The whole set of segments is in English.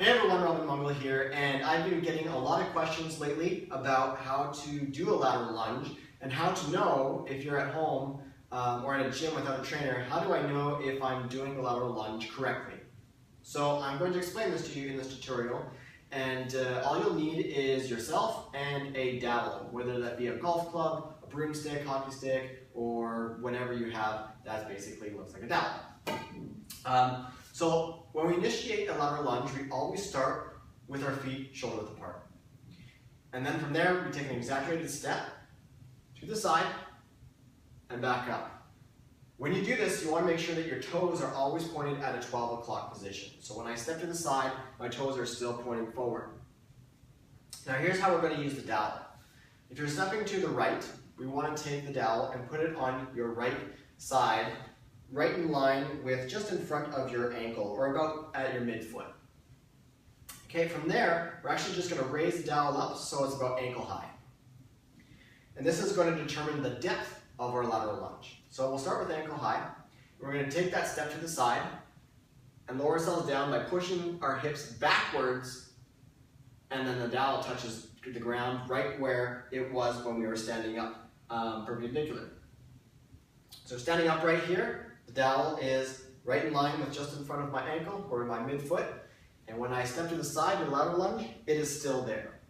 Hey everyone, Robin Mungle here, and I've been getting a lot of questions lately about how to do a lateral lunge and how to know if you're at home or at a gym without a trainer, how do I know if I'm doing the lateral lunge correctly? So I'm going to explain this to you in this tutorial, and all you'll need is yourself and a dowel, whether that be a golf club, a broomstick, hockey stick, or whatever you have that basically looks like a dowel. So when we initiate a lateral lunge, we always start with our feet shoulder width apart. And then from there, we take an exaggerated step to the side and back up. When you do this, you want to make sure that your toes are always pointed at a 12 o'clock position. So when I step to the side, my toes are still pointing forward. Now here's how we're going to use the dowel. If you're stepping to the right, we want to take the dowel and put it on your right side, right in line with just in front of your ankle or about at your midfoot. Okay, from there, we're actually just going to raise the dowel up so it's about ankle high. And this is going to determine the depth of our lateral lunge. So we'll start with ankle high. We're going to take that step to the side and lower ourselves down by pushing our hips backwards, and then the dowel touches the ground right where it was when we were standing up perpendicular. So standing up right here, the dowel is right in line with just in front of my ankle or my midfoot, and when I step to the side with a lateral lunge, it is still there.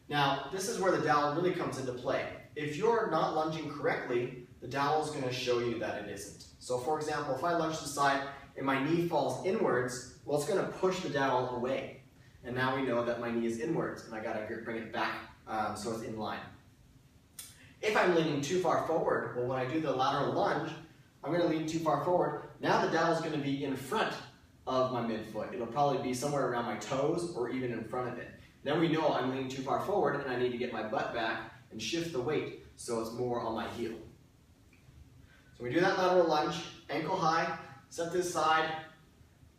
Now, this is where the dowel really comes into play. If you're not lunging correctly, the dowel is going to show you that it isn't. So for example, if I lunge to the side and my knee falls inwards, well, it's going to push the dowel away. And now we know that my knee is inwards, and I got to bring it back so it's in line. If I'm leaning too far forward, well, when I do the lateral lunge, I'm going to lean too far forward. Now the dowel is going to be in front of my midfoot. It'll probably be somewhere around my toes or even in front of it. Then we know I'm leaning too far forward and I need to get my butt back and shift the weight so it's more on my heel. So we do that lateral lunge, ankle high, step to the side,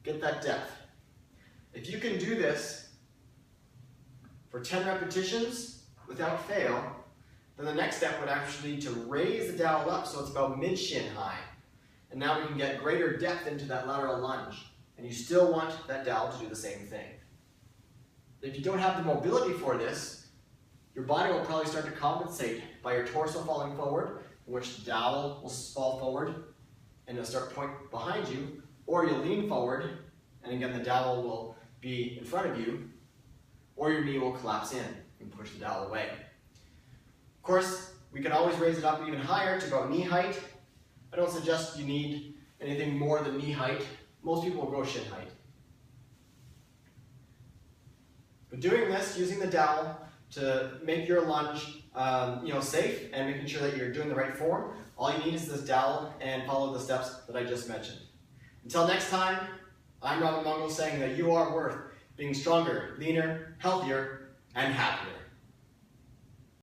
get that depth. If you can do this for 10 repetitions without fail, then the next step would actually be to raise the dowel up so it's about mid-shin high. And now we can get greater depth into that lateral lunge. And you still want that dowel to do the same thing. If you don't have the mobility for this, your body will probably start to compensate by your torso falling forward, in which the dowel will fall forward and it'll start to point behind you, or you'll lean forward, and again the dowel will be in front of you, or your knee will collapse in and push the dowel away. Of course, we can always raise it up even higher to about knee height. I don't suggest you need anything more than knee height. Most people will go shin height. But doing this, using the dowel to make your lunge safe and making sure that you're doing the right form, all you need is this dowel and follow the steps that I just mentioned. Until next time, I'm Robin Mungle saying that you are worth being stronger, leaner, healthier, and happier.